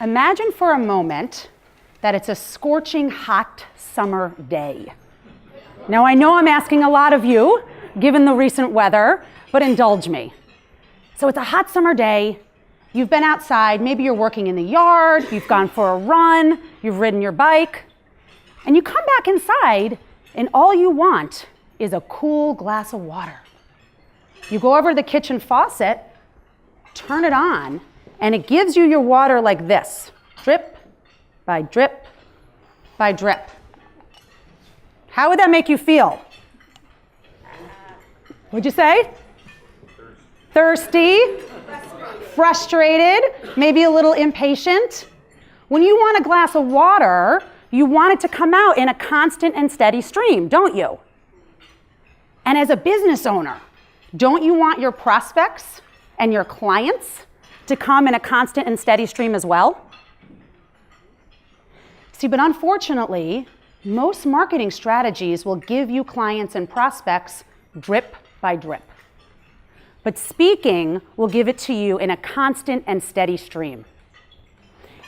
Imagine for a moment that it's a scorching hot summer day. Now I know I'm asking a lot of you, given the recent weather, but indulge me. So it's a hot summer day, you've been outside, maybe you're working in the yard, you've gone for a run, you've ridden your bike, and you come back inside and all you want is a cool glass of water. You go over to the kitchen faucet, turn it on, and it gives you your water like this, drip by drip by drip. How would that make you feel? What'd you say? Thirsty, frustrated, maybe a little impatient. When you want a glass of water, you want it to come out in a constant and steady stream, don't you? And as a business owner, don't you want your prospects and your clients to come in a constant and steady stream as well? See, but unfortunately, most marketing strategies will give you clients and prospects drip by drip. But speaking will give it to you in a constant and steady stream.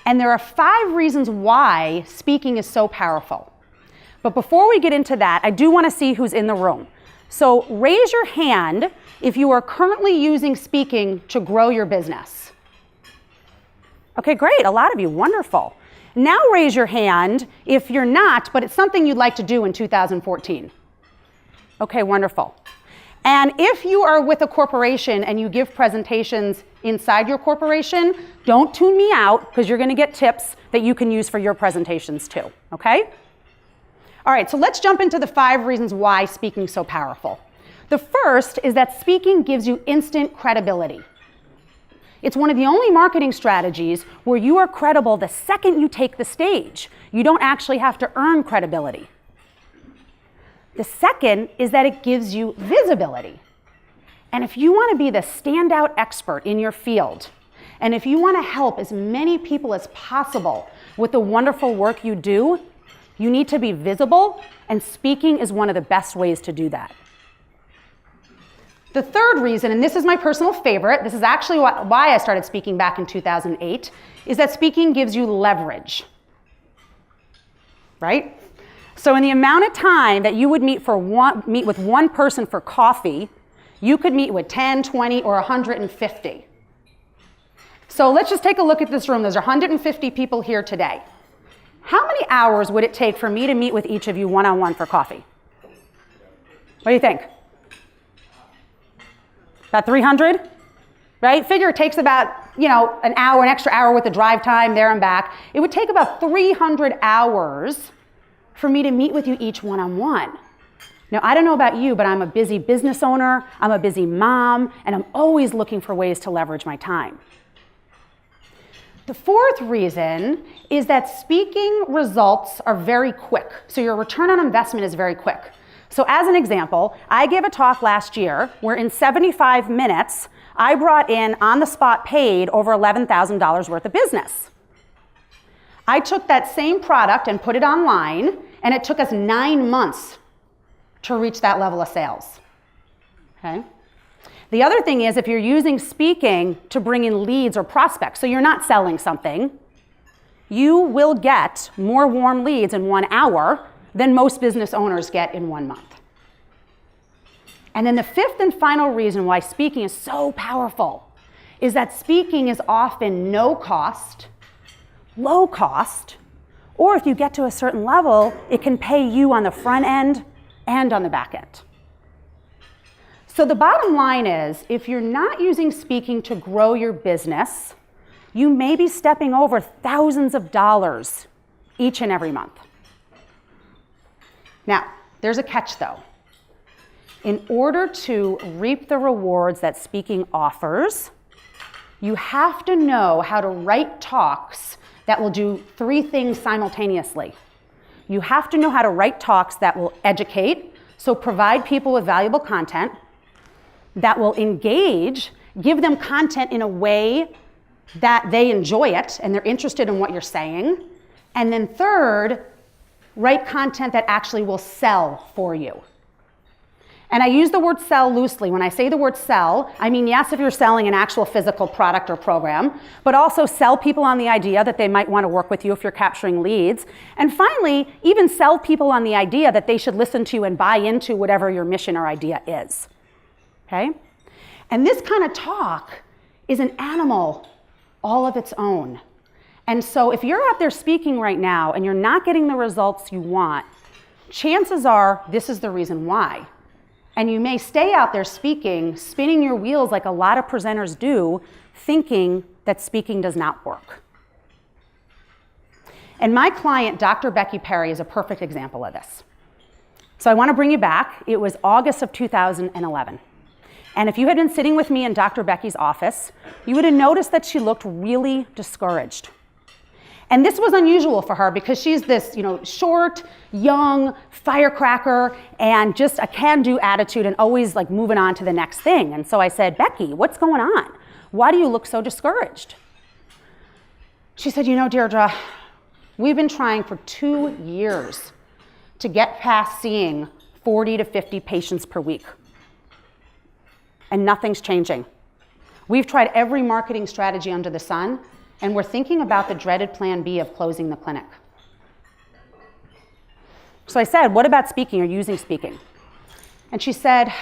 And there are 5 reasons why speaking is so powerful. But before we get into that, I do want to see who's in the room. So raise your hand if you are currently using speaking to grow your business. Okay, great, a lot of you, wonderful. Now raise your hand if you're not, but it's something you'd like to do in 2014. Okay, wonderful. And if you are with a corporation and you give presentations inside your corporation, don't tune me out because you're going to get tips that you can use for your presentations too, okay? All right, so let's jump into the 5 reasons why speaking is so powerful. The first is that speaking gives you instant credibility. It's one of the only marketing strategies where you are credible the second you take the stage. You don't actually have to earn credibility. The second is that it gives you visibility. And if you want to be the standout expert in your field, and if you want to help as many people as possible with the wonderful work you do, you need to be visible, and speaking is one of the best ways to do that. The third reason, and this is my personal favorite, this is actually why I started speaking back in 2008, is that speaking gives you leverage, right? So in the amount of time that you would meet with one person for coffee, you could meet with 10, 20, or 150. So let's just take a look at this room. There's 150 people here today. How many hours would it take for me to meet with each of you one-on-one for coffee? What do you think? About 300, right? Figure it takes about, an hour, an extra hour with the drive time there and back. It would take about 300 hours for me to meet with you each one-on-one. Now, I don't know about you, but I'm a busy business owner, I'm a busy mom, and I'm always looking for ways to leverage my time. The fourth reason is that speaking results are very quick. So your return on investment is very quick. So as an example, I gave a talk last year where in 75 minutes, I brought in on-the-spot paid over $11,000 worth of business. I took that same product and put it online, and it took us 9 months to reach that level of sales. Okay? The other thing is if you're using speaking to bring in leads or prospects, so you're not selling something, you will get more warm leads in 1 hour than most business owners get in 1 month. And then the 5th and final reason why speaking is so powerful is that speaking is often no cost, low cost, or if you get to a certain level, it can pay you on the front end and on the back end. So the bottom line is, if you're not using speaking to grow your business, you may be stepping over thousands of dollars each and every month. Now, there's a catch though. In order to reap the rewards that speaking offers, you have to know how to write talks that will do 3 things simultaneously. You have to know how to write talks that will educate, so provide people with valuable content, that will engage, give them content in a way that they enjoy it and they're interested in what you're saying. And then third, write content that actually will sell for you. And I use the word sell loosely. When I say the word sell, I mean, yes, if you're selling an actual physical product or program, but also sell people on the idea that they might want to work with you if you're capturing leads. And finally, even sell people on the idea that they should listen to and buy into whatever your mission or idea is. Okay? And this kind of talk is an animal all of its own. And so if you're out there speaking right now and you're not getting the results you want, chances are this is the reason why. And you may stay out there speaking, spinning your wheels like a lot of presenters do, thinking that speaking does not work. And my client, Dr. Becky Perry, is a perfect example of this. So I want to bring you back. It was August of 2011. And if you had been sitting with me in Dr. Becky's office, you would have noticed that she looked really discouraged. And this was unusual for her because she's this, short, young firecracker and just a can-do attitude and always like moving on to the next thing. And so I said, Becky, what's going on? Why do you look so discouraged? She said, Deirdre, we've been trying for 2 years to get past seeing 40 to 50 patients per week. And nothing's changing. We've tried every marketing strategy under the sun, and we're thinking about the dreaded plan B of closing the clinic. So I said, what about speaking or using speaking? And she said,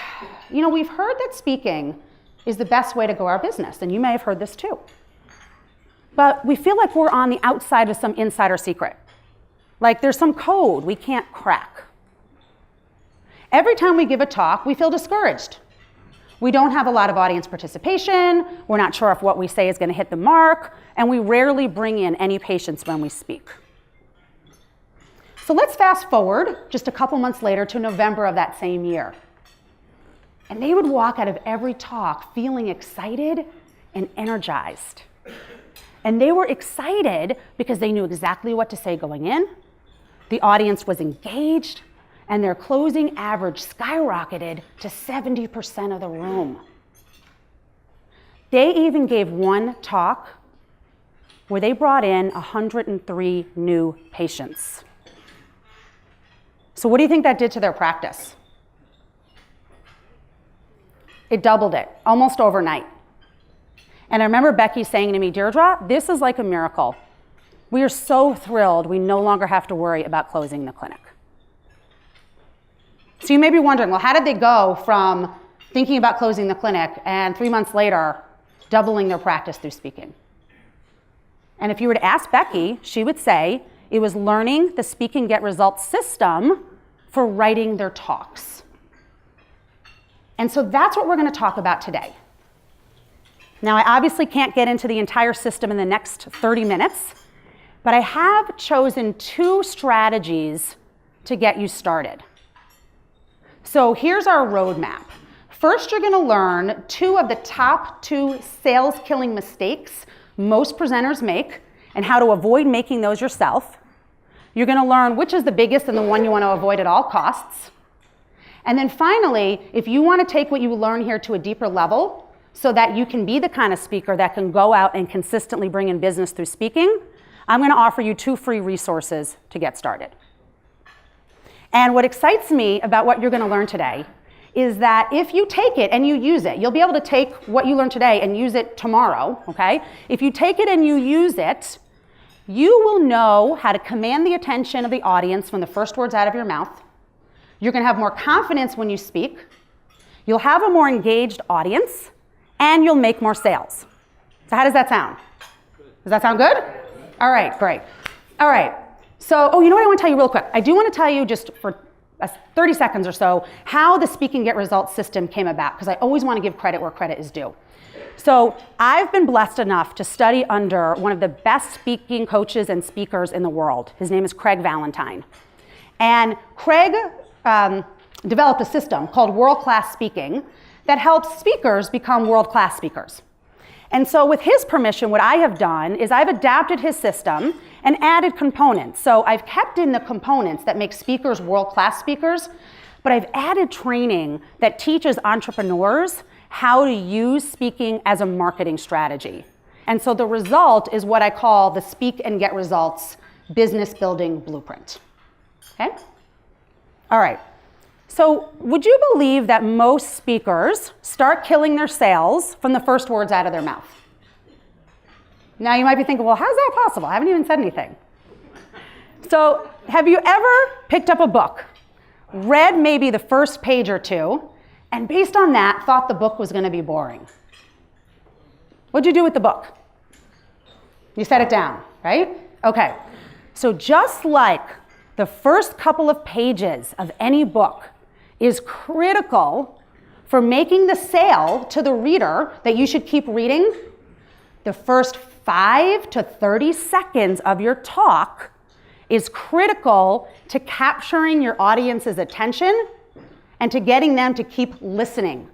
we've heard that speaking is the best way to grow our business, and you may have heard this too. But we feel like we're on the outside of some insider secret. Like there's some code we can't crack. Every time we give a talk, we feel discouraged. We don't have a lot of audience participation, we're not sure if what we say is going to hit the mark, and we rarely bring in any patients when we speak. So let's fast forward just a couple months later to November of that same year. And they would walk out of every talk feeling excited and energized. And they were excited because they knew exactly what to say going in, the audience was engaged, and their closing average skyrocketed to 70% of the room. They even gave one talk where they brought in 103 new patients. So what do you think that did to their practice? It doubled it, almost overnight. And I remember Becky saying to me, Deirdre, this is like a miracle. We are so thrilled we no longer have to worry about closing the clinic. So you may be wondering, well, how did they go from thinking about closing the clinic and 3 months later doubling their practice through speaking? And if you were to ask Becky, she would say it was learning the Speak and Get Results system for writing their talks. And so that's what we're going to talk about today. Now, I obviously can't get into the entire system in the next 30 minutes, but I have chosen 2 strategies to get you started. So here's our roadmap. First, you're going to learn 2 of the top 2 sales-killing mistakes most presenters make and how to avoid making those yourself. You're going to learn which is the biggest and the one you want to avoid at all costs. And then finally, if you want to take what you learn here to a deeper level so that you can be the kind of speaker that can go out and consistently bring in business through speaking, I'm going to offer you 2 free resources to get started. And what excites me about what you're going to learn today is that if you take it and you use it, you'll be able to take what you learned today and use it tomorrow, okay? If you take it and you use it, you will know how to command the attention of the audience from the first words out of your mouth. You're going to have more confidence when you speak. You'll have a more engaged audience, and you'll make more sales. So how does that sound? Does that sound good? All right, great. All right. So, you know what I want to tell you real quick? I do want to tell you just for 30 seconds or so how the Speak and Get Results system came about, because I always want to give credit where credit is due. So I've been blessed enough to study under one of the best speaking coaches and speakers in the world. His name is Craig Valentine. And Craig developed a system called world-class speaking that helps speakers become world-class speakers. And so with his permission, what I have done is I've adapted his system and added components. So I've kept in the components that make speakers world-class speakers, but I've added training that teaches entrepreneurs how to use speaking as a marketing strategy. And so the result is what I call the Speak and Get Results business building blueprint. Okay? All right. So would you believe that most speakers start killing their sales from the first words out of their mouth? Now you might be thinking, well, how's that possible? I haven't even said anything. So have you ever picked up a book, read maybe the first page or two, and based on that, thought the book was going to be boring? What'd you do with the book? You set it down, right? Okay. So just like the first couple of pages of any book is critical for making the sale to the reader that you should keep reading, the first 5 to 30 seconds of your talk is critical to capturing your audience's attention and to getting them to keep listening.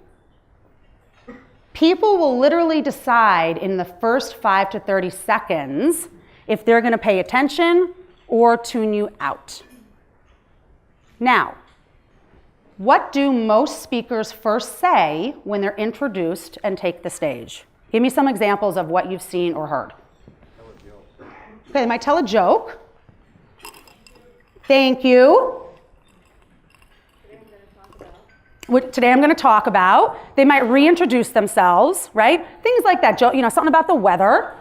People will literally decide in the first 5 to 30 seconds if they're going to pay attention or tune you out. Now, what do most speakers first say when they're introduced and take the stage? Give me some examples of what you've seen or heard. Okay, they might tell a joke. Thank you. Today I'm going to talk about. They might reintroduce themselves, right? Things like that. Something about the weather,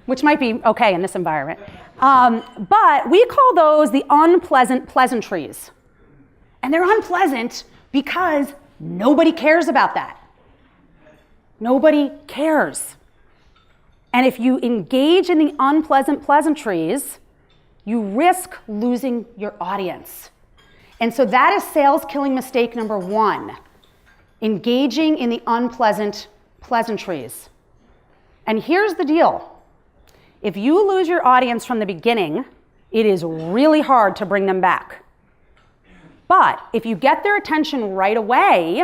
which might be okay in this environment. But we call those the unpleasant pleasantries. And they're unpleasant because nobody cares about that. Nobody cares. And if you engage in the unpleasant pleasantries, you risk losing your audience. And so that is sales killing mistake number 1, engaging in the unpleasant pleasantries. And here's the deal. If you lose your audience from the beginning, it is really hard to bring them back. But if you get their attention right away,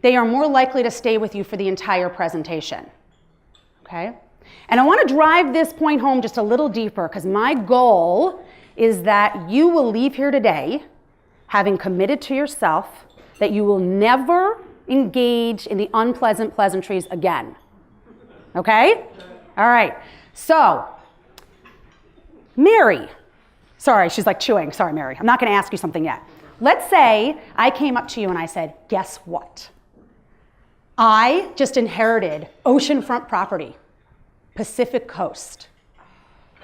they are more likely to stay with you for the entire presentation. Okay? And I want to drive this point home just a little deeper because my goal is that you will leave here today having committed to yourself that you will never engage in the unpleasant pleasantries again. Okay? All right. So, Mary. Sorry, she's like chewing. Sorry, Mary. I'm not going to ask you something yet. Let's say I came up to you and I said, guess what? I just inherited oceanfront property, Pacific Coast,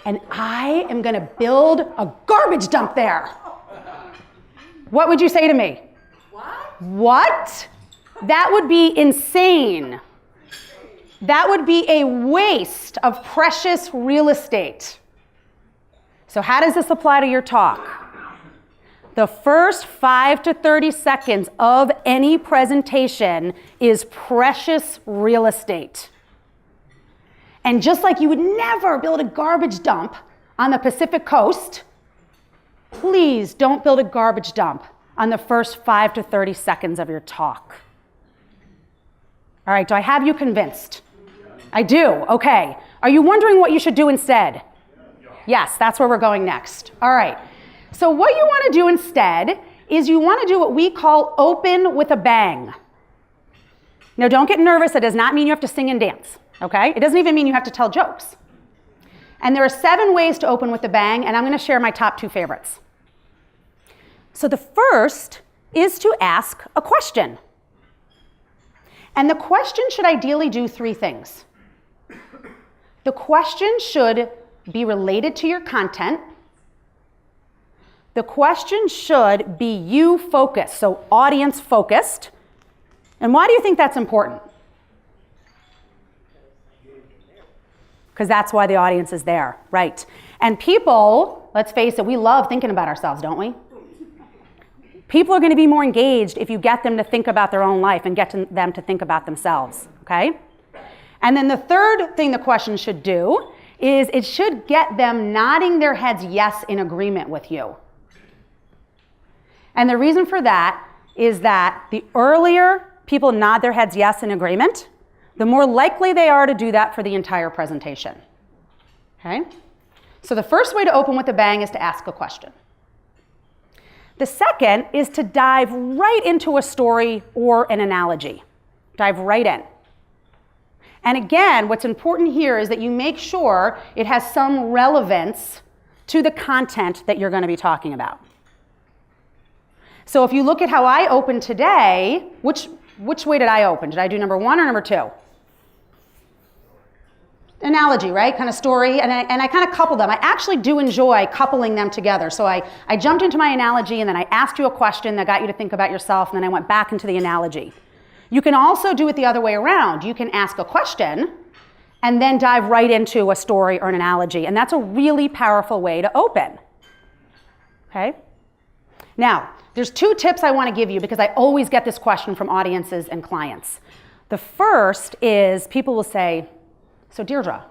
and I am going to build a garbage dump there. What would you say to me? What? That would be insane. That would be a waste of precious real estate. So how does this apply to your talk? The first 5 to 30 seconds of any presentation is precious real estate. And just like you would never build a garbage dump on the Pacific Coast, please don't build a garbage dump on the first 5 to 30 seconds of your talk. All right, do I have you convinced? I do, okay. Are you wondering what you should do instead? Yes, that's where we're going next. All right, so what you want to do instead is you want to do what we call open with a bang. Now don't get nervous, it does not mean you have to sing and dance, okay? It doesn't even mean you have to tell jokes. And there are 7 ways to open with a bang, and I'm going to share my top 2 favorites. So the first is to ask a question. And the question should ideally do 3 things. The question should be related to your content. The question should be you focused, so audience focused. And why do you think that's important? Because that's why the audience is there, right? And people, let's face it, we love thinking about ourselves, don't we? People are going to be more engaged if you get them to think about their own life and get them to think about themselves, okay? And then the third thing the question should do is it should get them nodding their heads yes in agreement with you. And the reason for that is that the earlier people nod their heads yes in agreement, the more likely they are to do that for the entire presentation. Okay? So the first way to open with a bang is to ask a question. The second is to dive right into a story or an analogy. Dive right in. And again, what's important here is that you make sure it has some relevance to the content that you're going to be talking about. So if you look at how I opened today, which way did I open? Did I do number 1 or number 2? Analogy, right? Kind of story, and I kind of couple them. I actually do enjoy coupling them together. So I jumped into my analogy, and then I asked you a question that got you to think about yourself, and then I went back into the analogy. You can also do it the other way around. You can ask a question and then dive right into a story or an analogy, and that's a really powerful way to open. Okay? Now, there's 2 tips I want to give you because I always get this question from audiences and clients. The first is people will say, so Deirdre,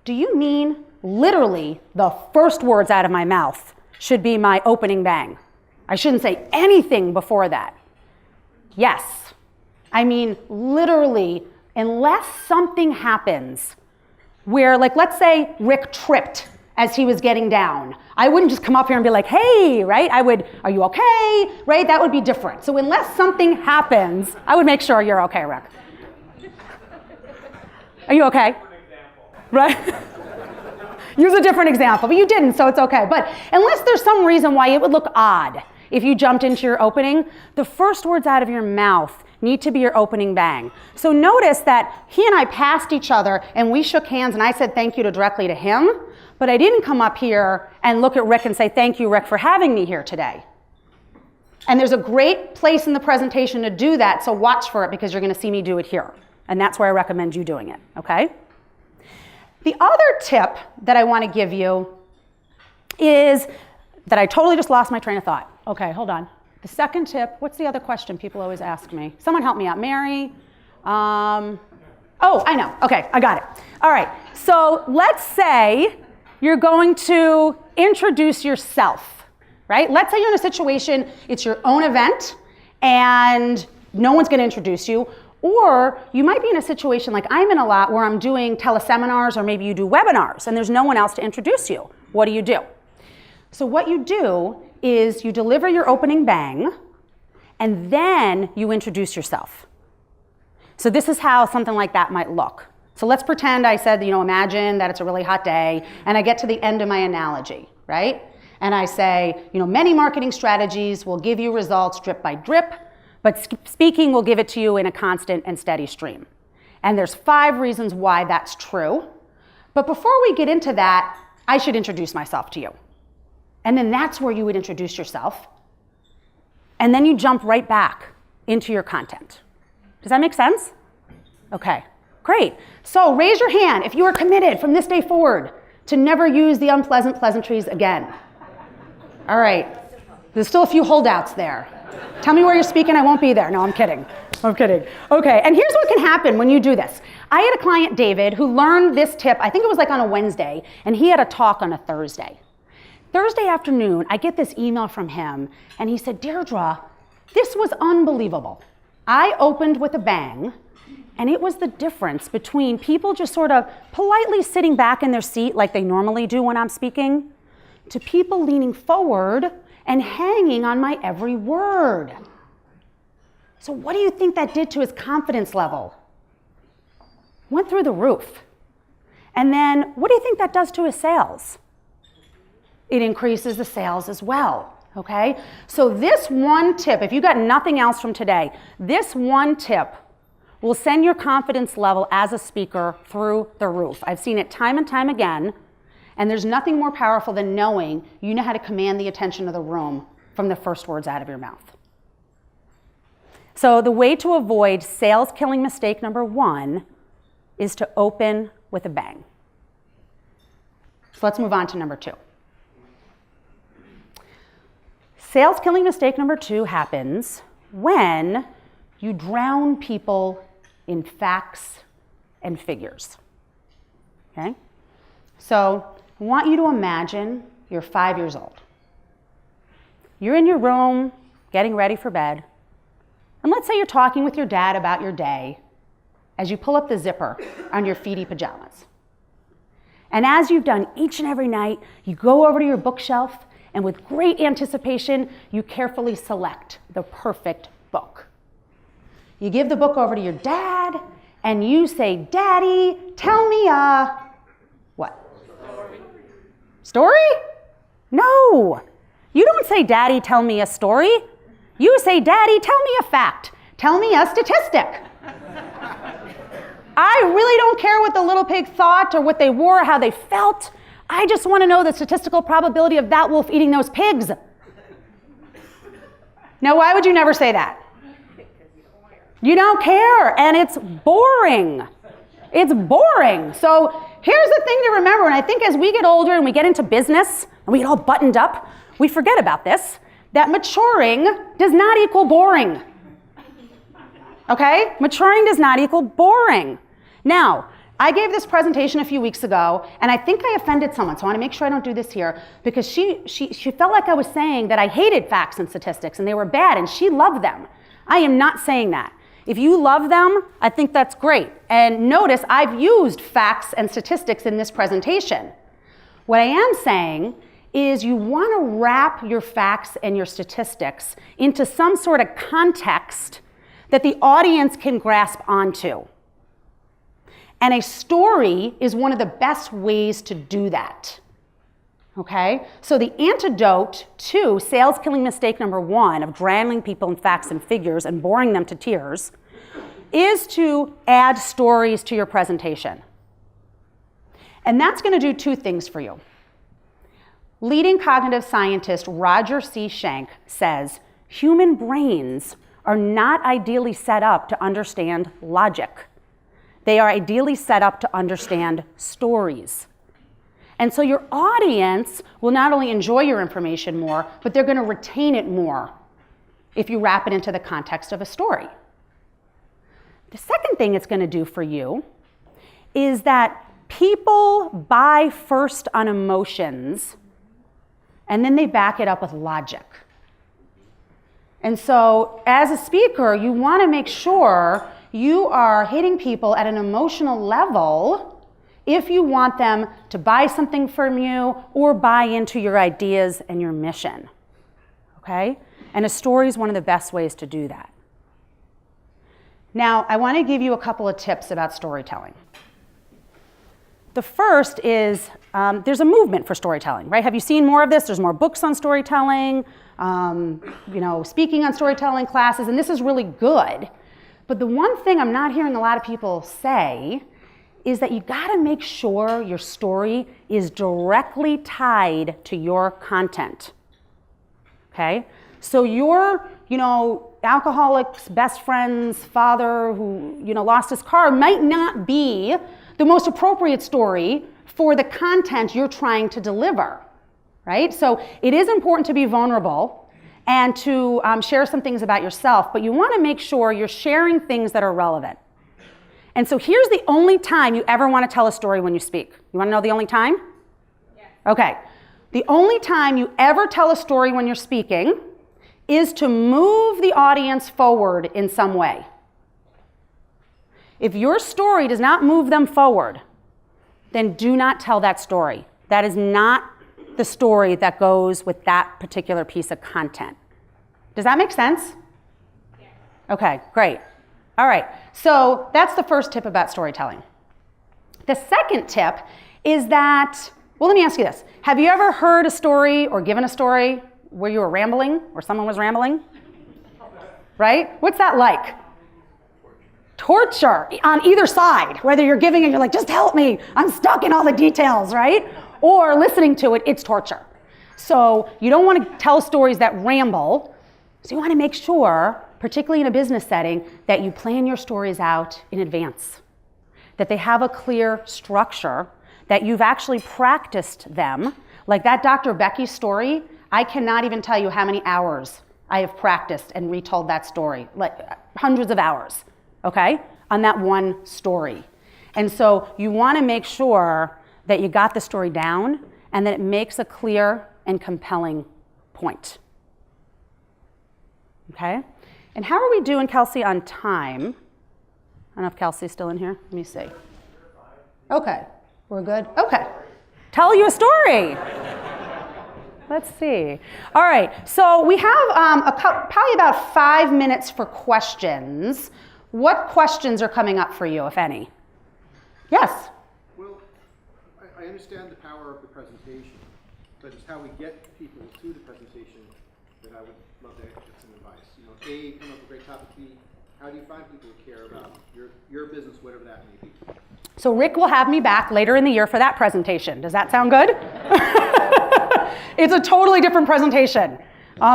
do you mean literally the first words out of my mouth should be my opening bang? I shouldn't say anything before that. Yes. I mean literally, unless something happens where, like, let's say Rick tripped as he was getting down. I wouldn't just come up here and be like, hey, right? I would, are you okay? Right? That would be different. So unless something happens, I would make sure you're okay, Rick. Are you okay? Right? Use a different example, but you didn't, so it's okay. But unless there's some reason why it would look odd if you jumped into your opening, the first words out of your mouth need to be your opening bang. So notice that he and I passed each other and we shook hands and I said thank you directly to him, but I didn't come up here and look at Rick and say thank you, Rick, for having me here today. And there's a great place in the presentation to do that, so watch for it because you're going to see me do it here. And that's where I recommend you doing it, okay? The other tip that I want to give you is that I totally just lost my train of thought. Okay, hold on. The second tip, what's the other question people always ask me? Someone help me out. Mary? Oh, I know. Okay, I got it. All right, so let's say you're going to introduce yourself, right? Let's say you're in a situation, it's your own event, and no one's going to introduce you. Or you might be in a situation like I'm in a lot where I'm doing teleseminars or maybe you do webinars and there's no one else to introduce you. What do? So what you do is you deliver your opening bang and then you introduce yourself. So this is how something like that might look. So let's pretend I said, imagine that it's a really hot day and I get to the end of my analogy, right? And I say, many marketing strategies will give you results drip by drip, but speaking will give it to you in a constant and steady stream. And there's 5 reasons why that's true. But before we get into that, I should introduce myself to you. And then that's where you would introduce yourself. And then you jump right back into your content. Does that make sense? Okay, great. So raise your hand if you are committed from this day forward to never use the unpleasant pleasantries again. All right, there's still a few holdouts there. Tell me where you're speaking, I won't be there. No, I'm kidding. Okay, and here's what can happen when you do this. I had a client, David, who learned this tip, I think it was like on a Wednesday, and he had a talk on a Thursday. Thursday afternoon, I get this email from him, and he said, Deirdre, this was unbelievable. I opened with a bang, and it was the difference between people just sort of politely sitting back in their seat like they normally do when I'm speaking, to people leaning forward and hanging on my every word. So what do you think that did to his confidence level? Went through the roof. And then what do you think that does to his sales? It increases the sales as well, okay? So this one tip, if you got nothing else from today, this one tip will send your confidence level as a speaker through the roof. I've seen it time and time again. And there's nothing more powerful than knowing you know how to command the attention of the room from the first words out of your mouth. So the way to avoid sales-killing mistake number 1 is to open with a bang. So let's move on to number 2. Sales-killing mistake number 2 happens when you drown people in facts and figures. Okay? So I want you to imagine you're 5 years old. You're in your room, getting ready for bed, and let's say you're talking with your dad about your day as you pull up the zipper on your feety pajamas. And as you've done each and every night, you go over to your bookshelf, and with great anticipation, you carefully select the perfect book. You give the book over to your dad, and you say, Daddy, tell me what? Story? No. You don't say, Daddy, tell me a story. You say, Daddy, tell me a fact. Tell me a statistic. I really don't care what the little pig thought or what they wore or how they felt. I just want to know the statistical probability of that wolf eating those pigs. Now, why would you never say that? You don't care, and it's boring. It's boring. So here's the thing to remember, and I think as we get older and we get into business and we get all buttoned up, we forget about this, that maturing does not equal boring. Okay? Maturing does not equal boring. Now, I gave this presentation a few weeks ago, and I think I offended someone, so I want to make sure I don't do this here, because she felt like I was saying that I hated facts and statistics and they were bad, and she loved them. I am not saying that. If you love them, I think that's great. And notice I've used facts and statistics in this presentation. What I am saying is you want to wrap your facts and your statistics into some sort of context that the audience can grasp onto. And a story is one of the best ways to do that. Okay? So the antidote to sales killing mistake number 1 of drowning people in facts and figures and boring them to tears is to add stories to your presentation. And that's going to do 2 things for you. Leading cognitive scientist Roger C. Schenck says, human brains are not ideally set up to understand logic. They are ideally set up to understand stories. And so your audience will not only enjoy your information more, but they're going to retain it more if you wrap it into the context of a story. The second thing it's going to do for you is that people buy first on emotions, and then they back it up with logic. And so as a speaker, you want to make sure you are hitting people at an emotional level if you want them to buy something from you or buy into your ideas and your mission. Okay? And a story is one of the best ways to do that. Now, I want to give you a couple of tips about storytelling. The first is there's a movement for storytelling, right? Have you seen more of this? There's more books on storytelling, speaking on storytelling classes, and this is really good. But the one thing I'm not hearing a lot of people say is that you got to make sure your story is directly tied to your content. Okay? So your, alcoholic's best friend's father who, lost his car might not be the most appropriate story for the content you're trying to deliver, right? So it is important to be vulnerable and to share some things about yourself, but you want to make sure you're sharing things that are relevant. And so here's the only time you ever want to tell a story when you speak. You want to know the only time? Yes. Okay. The only time you ever tell a story when you're speaking is to move the audience forward in some way. If your story does not move them forward, then do not tell that story. That is not the story that goes with that particular piece of content. Does that make sense? Yes. Okay, great. All right, so that's the first tip about storytelling. The second tip is that, well, let me ask you this. Have you ever heard a story or given a story where you were rambling or someone was rambling? Right? What's that like? Torture on either side. Whether you're giving it, you're like, just help me. I'm stuck in all the details, right? Or listening to it, it's torture. So you don't want to tell stories that ramble. So you want to make sure, particularly in a business setting, that you plan your stories out in advance, that they have a clear structure, that you've actually practiced them. Like that Dr. Becky story, I cannot even tell you how many hours I have practiced and retold that story, like hundreds of hours, okay, on that one story. And so you want to make sure that you got the story down and that it makes a clear and compelling point. Okay? And how are we doing, Kelsey, on time? I don't know if Kelsey's still in here. Let me see. Okay. We're good? Okay. Tell you a story. Let's see. All right. So we have probably about 5 minutes for questions. What questions are coming up for you, if any? Yes? Well, I understand the power of the presentation, but it's how we get people to the presentation that I would love to get some advice. A, come up with a great topic. B, how do you find people who care about your business, whatever that may be? So Rick will have me back later in the year for that presentation. Does that sound good? It's a totally different presentation.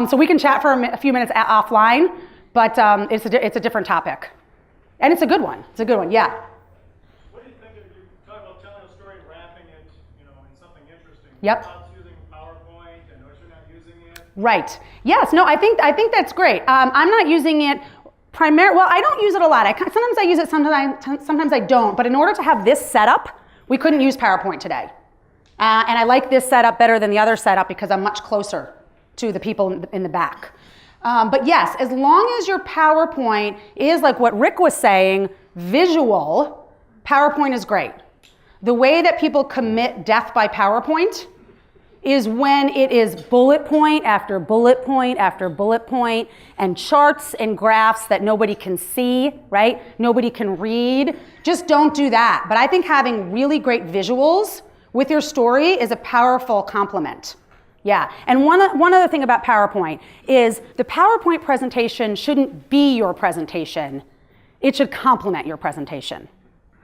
So we can chat for a few minutes offline, but it's a different topic. And it's a good one. It's a good one, yeah. What do you think if you talk about telling a story and wrapping it, in something interesting? Yep. About using PowerPoint, I know you're not using it. Right. Yes. No. I think that's great. I'm not using it primarily. Well, I don't use it a lot. Sometimes I use it. Sometimes I don't. But in order to have this setup, we couldn't use PowerPoint today. And I like this setup better than the other setup because I'm much closer to the people in the back. But yes, as long as your PowerPoint is like what Rick was saying, visual, PowerPoint is great. The way that people commit death by PowerPoint is when it is bullet point after bullet point after bullet point and charts and graphs that nobody can see, right? Nobody can read. Just don't do that. But I think having really great visuals with your story is a powerful complement. Yeah, and one other thing about PowerPoint is the PowerPoint presentation shouldn't be your presentation. It should complement your presentation,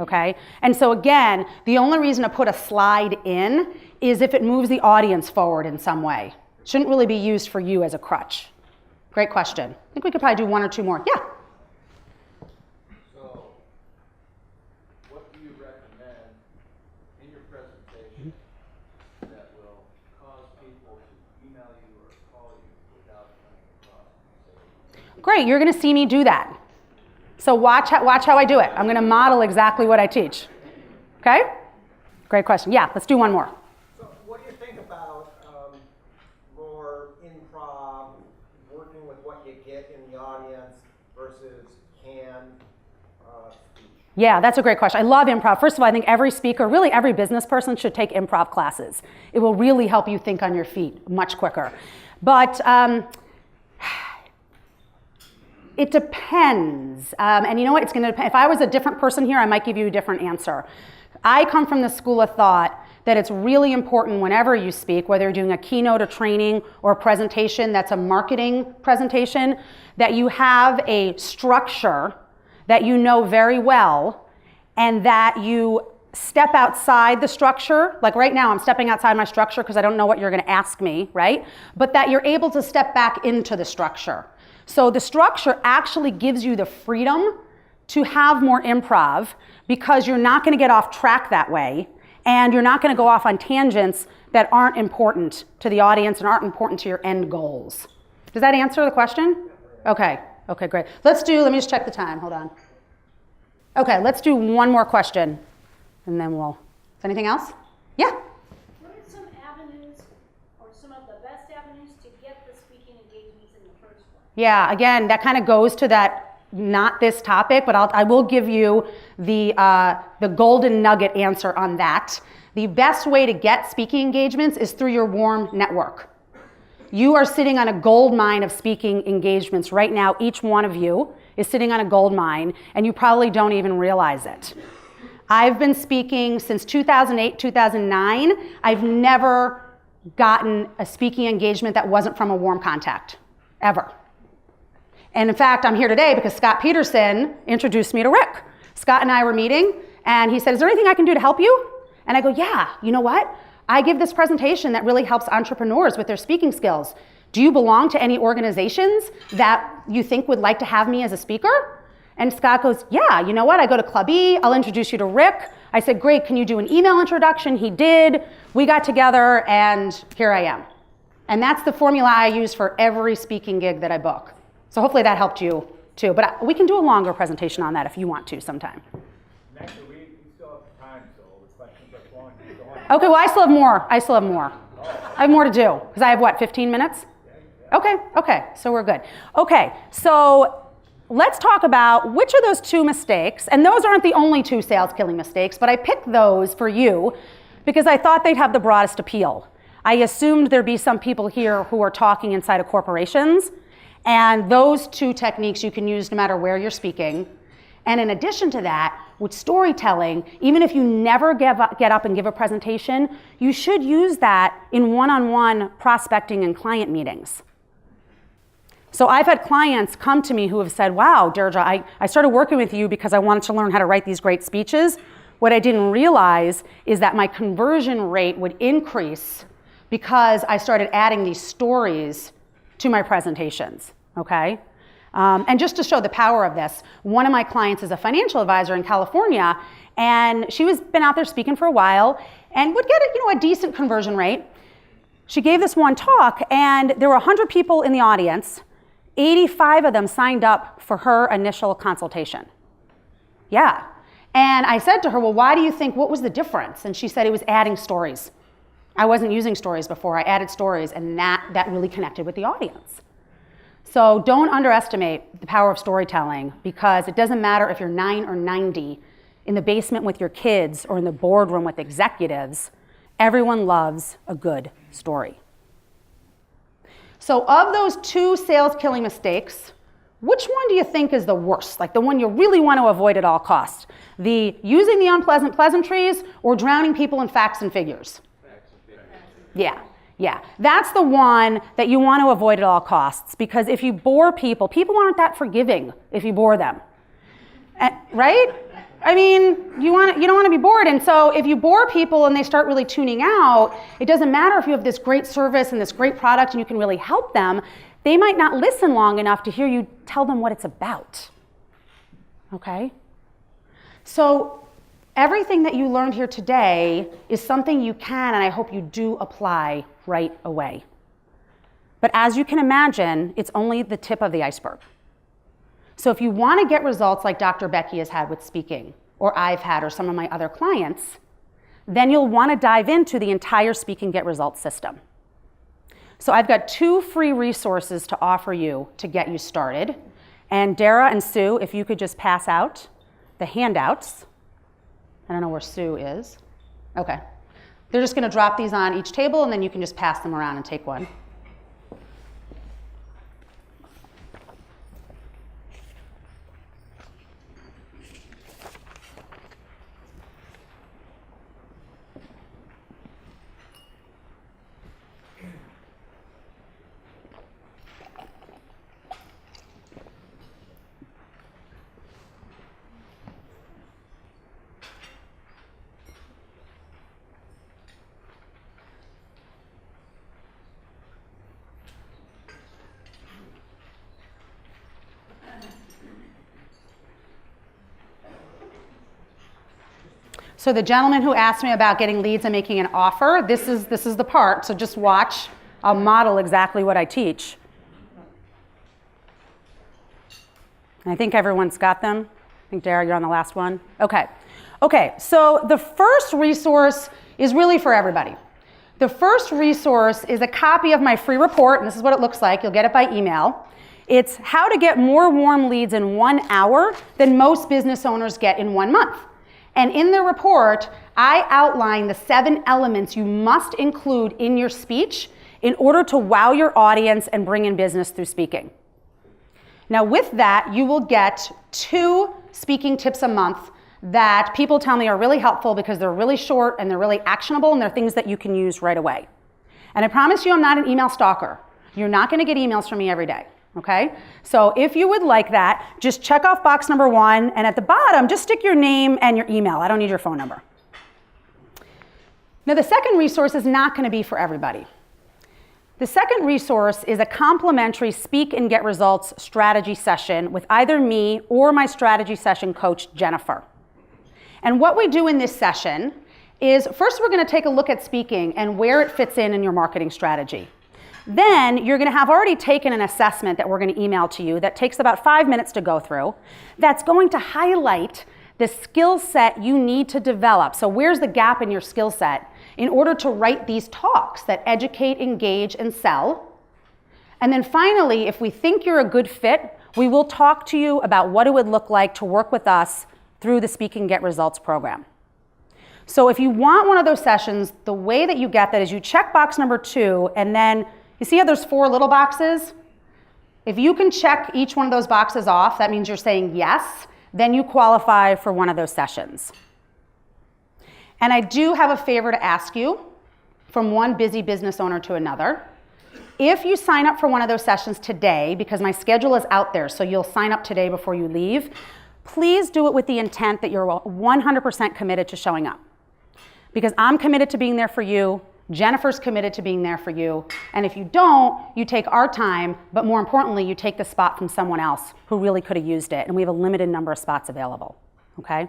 okay? And so again, the only reason to put a slide in is if it moves the audience forward in some way. It shouldn't really be used for you as a crutch. Great question. I think we could probably do one or two more. Yeah? So, what do you recommend in your presentation that will cause people to email you or call you without coming across? Great, you're gonna see me do that. So watch how I do it. I'm gonna model exactly what I teach. Okay? Great question. Yeah, let's do one more. So what do you think about more improv, working with what you get in the audience versus canned speech? Yeah, that's a great question. I love improv. First of all, I think every speaker, really every business person should take improv classes. It will really help you think on your feet much quicker. But it depends. And you know what? It's going to depend. If I was a different person here, I might give you a different answer. I come from the school of thought that it's really important whenever you speak, whether you're doing a keynote, a training, or a presentation that's a marketing presentation, that you have a structure that you know very well and that you step outside the structure. Like right now, I'm stepping outside my structure because I don't know what you're going to ask me, right? But that you're able to step back into the structure. So the structure actually gives you the freedom to have more improv because you're not going to get off track that way and you're not going to go off on tangents that aren't important to the audience and aren't important to your end goals. Does that answer the question? Okay, great. Let me just check the time, hold on. Okay, let's do one more question and then is anything else? Yeah? What are some avenues or some of the best avenues to get the speaking engagements in the first place? Yeah, again, that kind of goes to that, not this topic, but I will give you the golden nugget answer on that. The best way to get speaking engagements is through your warm network. You are sitting on a gold mine of speaking engagements right now. Each one of you is sitting on a gold mine, and you probably don't even realize it. I've been speaking since 2008, 2009. I've never gotten a speaking engagement that wasn't from a warm contact, ever. And in fact, I'm here today because Scott Peterson introduced me to Rick. Scott and I were meeting, and he said, "Is there anything I can do to help you?" And I go, "Yeah, you know what? I give this presentation that really helps entrepreneurs with their speaking skills. Do you belong to any organizations that you think would like to have me as a speaker?" And Scott goes, "Yeah, you know what? I go to Club E. I'll introduce you to Rick." I said, "Great, can you do an email introduction?" He did. We got together, and here I am. And that's the formula I use for every speaking gig that I book. So hopefully that helped you too. But we can do a longer presentation on that if you want to sometime. Actually, we still have time, so the questions are flowing. Okay, well, I still have more. I have more to do because I have 15 minutes? Okay, so we're good. Okay, so let's talk about which of those two mistakes, and those aren't the only two sales killing mistakes, but I picked those for you because I thought they'd have the broadest appeal. I assumed there'd be some people here who are talking inside of corporations, and those two techniques you can use no matter where you're speaking. And in addition to that, with storytelling, even if you never get up and give a presentation, you should use that in one-on-one prospecting and client meetings. So I've had clients come to me who have said, wow, Deirdre, I started working with you because I wanted to learn how to write these great speeches. What I didn't realize is that my conversion rate would increase because I started adding these stories to my presentations, okay? And just to show the power of this, one of my clients is a financial advisor in California, and she was been out there speaking for a while and would get a decent conversion rate. She gave this one talk, and there were 100 people in the audience. 85 of them signed up for her initial consultation. Yeah. And I said to her, well, why do you think, what was the difference? And she said it was adding stories. I wasn't using stories before. I added stories, and that really connected with the audience. So don't underestimate the power of storytelling, because it doesn't matter if you're 9 or 90 in the basement with your kids or in the boardroom with executives, everyone loves a good story. So of those 2 sales killing mistakes, which one do you think is the worst? Like the one you really want to avoid at all costs? The using the unpleasant pleasantries or drowning people in facts and figures? Facts and figures. Yeah. That's the one that you want to avoid at all costs, because if you bore people aren't that forgiving if you bore them. Right? I mean, you don't want to be bored. And so if you bore people and they start really tuning out, it doesn't matter if you have this great service and this great product and you can really help them. They might not listen long enough to hear you tell them what it's about. Okay? So everything that you learned here today is something you can, and I hope you do, apply right away. But as you can imagine, it's only the tip of the iceberg. So if you want to get results like Dr. Becky has had with speaking, or I've had, or some of my other clients, then you'll want to dive into the entire Speak and Get Results system. So I've got 2 free resources to offer you to get you started. And Dara and Sue, if you could just pass out the handouts. I don't know where Sue is. Okay. They're just going to drop these on each table, and then you can just pass them around and take one. So the gentleman who asked me about getting leads and making an offer, this is the part, so just watch. I'll model exactly what I teach. And I think everyone's got them. I think, Dara, you're on the last one. Okay, so the first resource is really for everybody. The first resource is a copy of my free report, and this is what it looks like. You'll get it by email. It's how to get more warm leads in 1 hour than most business owners get in 1 month. And in the report, I outline the 7 elements you must include in your speech in order to wow your audience and bring in business through speaking. Now with that, you will get 2 speaking tips a month that people tell me are really helpful because they're really short and they're really actionable and they're things that you can use right away. And I promise you I'm not an email stalker. You're not going to get emails from me every day. Okay? So if you would like that, just check off box number 1, and at the bottom, just stick your name and your email. I don't need your phone number. Now, the second resource is not going to be for everybody. The second resource is a complimentary Speak and Get Results strategy session with either me or my strategy session coach, Jennifer. And what we do in this session is, first we're going to take a look at speaking and where it fits in your marketing strategy. Then you're going to have already taken an assessment that we're going to email to you that takes about 5 minutes to go through. That's going to highlight the skill set you need to develop. So where's the gap in your skill set in order to write these talks that educate, engage, and sell? And then finally, if we think you're a good fit, we will talk to you about what it would look like to work with us through the Speak and Get Results program. So if you want one of those sessions, the way that you get that is you check box number 2, and then you see how there's 4 little boxes? If you can check each one of those boxes off, that means you're saying yes, then you qualify for one of those sessions. And I do have a favor to ask you from one busy business owner to another. if you sign up for one of those sessions today, because my schedule is out there, so you'll sign up today before you leave, please do it with the intent that you're 100% committed to showing up. Because I'm committed to being there for you, Jennifer's committed to being there for you, and if you don't, you take our time, but more importantly, you take the spot from someone else who really could have used it, and we have a limited number of spots available, okay?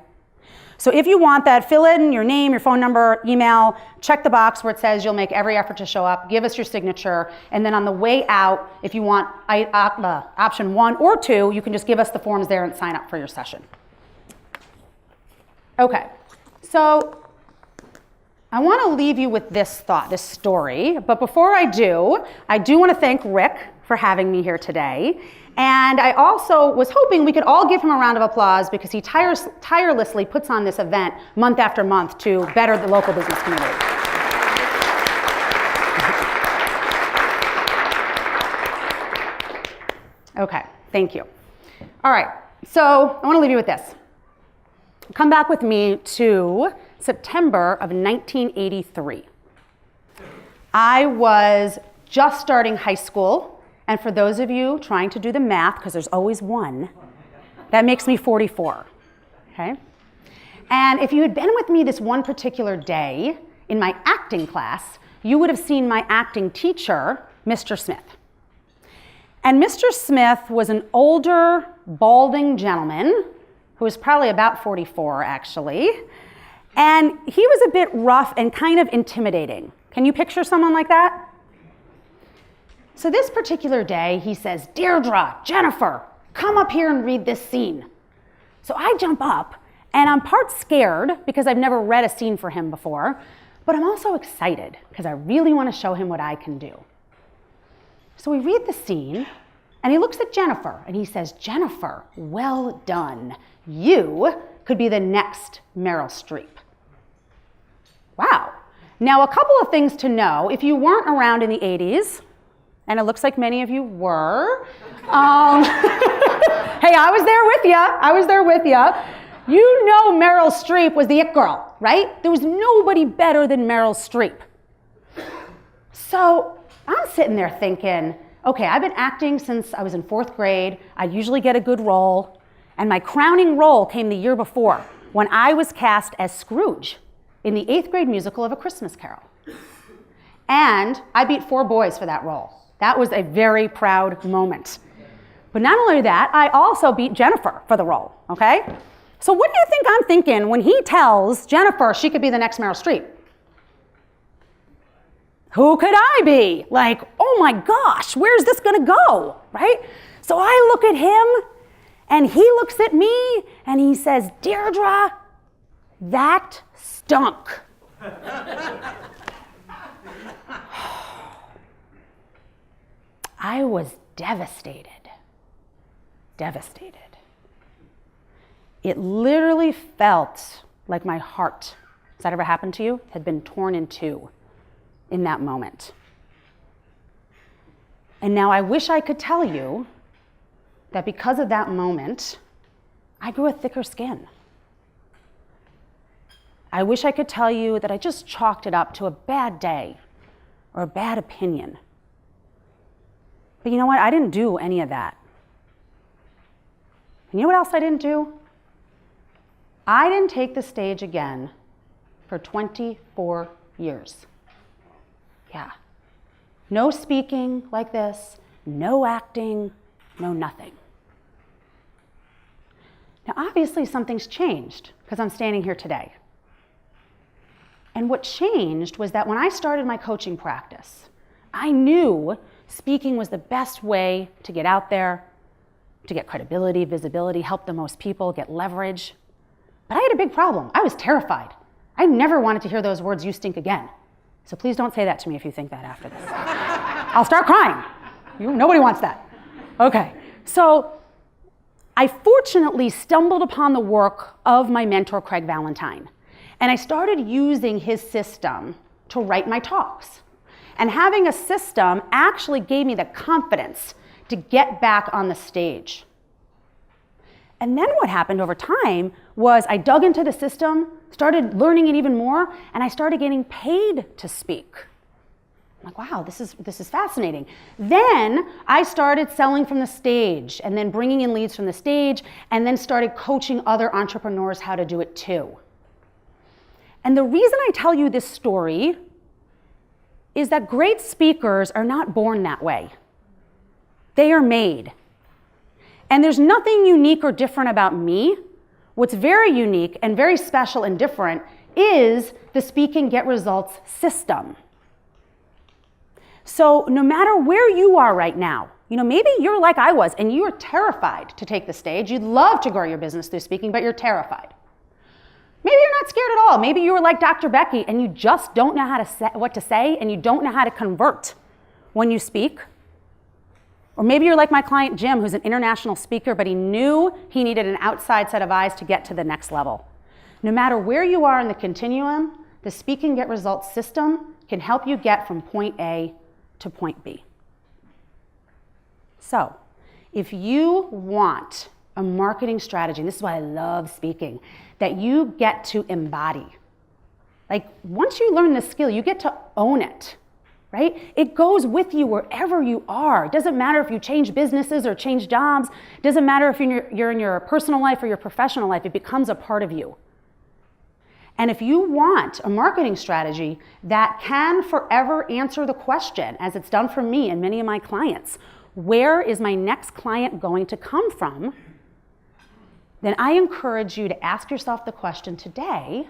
So if you want that, fill in your name, your phone number, email, check the box where it says you'll make every effort to show up, give us your signature, and then on the way out, if you want option 1 or 2, you can just give us the forms there and sign up for your session. Okay, so I want to leave you with this thought, this story, but before I do want to thank Rick for having me here today. And I also was hoping we could all give him a round of applause because he tirelessly puts on this event month after month to better the local business community. Okay, thank you. All right, so I want to leave you with this. Come back with me to September of 1983. I was just starting high school. And for those of you trying to do the math, because there's always one, that makes me 44, okay? And if you had been with me this one particular day in my acting class, you would have seen my acting teacher, Mr. Smith. And Mr. Smith was an older, balding gentleman who was probably about 44, actually. And he was a bit rough and kind of intimidating. Can you picture someone like that? So this particular day, he says, "Deirdre, Jennifer, come up here and read this scene." So I jump up, and I'm part scared because I've never read a scene for him before, but I'm also excited because I really want to show him what I can do. So we read the scene, and he looks at Jennifer, and he says, "Jennifer, well done. You could be the next Meryl Streep." Wow. Now, a couple of things to know. If you weren't around in the 80s, and it looks like many of you were. Hey, I was there with you. You know Meryl Streep was the it girl, right? There was nobody better than Meryl Streep. So I'm sitting there thinking, okay, I've been acting since I was in 4th grade. I usually get a good role. And my crowning role came the year before when I was cast as Scrooge in the 8th grade musical of A Christmas Carol. And I beat 4 boys for that role. That was a very proud moment. But not only that, I also beat Jennifer for the role, okay? So what do you think I'm thinking when he tells Jennifer she could be the next Meryl Streep? Who could I be? Like, oh my gosh, where's this gonna go, right? So I look at him, and he looks at me, and he says, "Deirdre, that stunk." I was devastated. It literally felt like my heart, has that ever happened to you? Had been torn in two in that moment. And now I wish I could tell you that because of that moment, I grew a thicker skin. I wish I could tell you that I just chalked it up to a bad day or a bad opinion. But you know what? I didn't do any of that. And you know what else I didn't do? I didn't take the stage again for 24 years. Yeah. No speaking like this, no acting, no nothing. Now, obviously, something's changed because I'm standing here today. And what changed was that when I started my coaching practice, I knew speaking was the best way to get out there, to get credibility, visibility, help the most people, get leverage. But I had a big problem. I was terrified. I never wanted to hear those words, "you stink," again. So please don't say that to me if you think that after this. I'll start crying. Nobody wants that. Okay, so I fortunately stumbled upon the work of my mentor, Craig Valentine, and I started using his system to write my talks. And having a system actually gave me the confidence to get back on the stage. And then what happened over time was I dug into the system, started learning it even more, and I started getting paid to speak. like, wow, this is fascinating. Then I started selling from the stage and then bringing in leads from the stage and then started coaching other entrepreneurs how to do it too. And the reason I tell you this story is that great speakers are not born that way. They are made. And there's nothing unique or different about me. What's very unique and very special and different is the Speak and Get Results system. So no matter where you are right now, maybe you're like I was and you're terrified to take the stage. You'd love to grow your business through speaking, but you're terrified. Maybe you're not scared at all. Maybe you were like Dr. Becky and you just don't know what to say and you don't know how to convert when you speak. Or maybe you're like my client Jim, who's an international speaker, but he knew he needed an outside set of eyes to get to the next level. No matter where you are in the continuum, the Speak and Get Results system can help you get from point A to point B. So, if you want a marketing strategy, and this is why I love speaking, that you get to embody. Like, once you learn this skill, you get to own it. Right? It goes with you wherever you are. It doesn't matter if you change businesses or change jobs. It doesn't matter if you're in your personal life or your professional life. It becomes a part of you. And if you want a marketing strategy that can forever answer the question, as it's done for me and many of my clients, where is my next client going to come from? Then I encourage you to ask yourself the question today,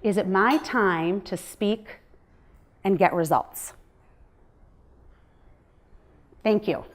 is it my time to speak and get results? Thank you.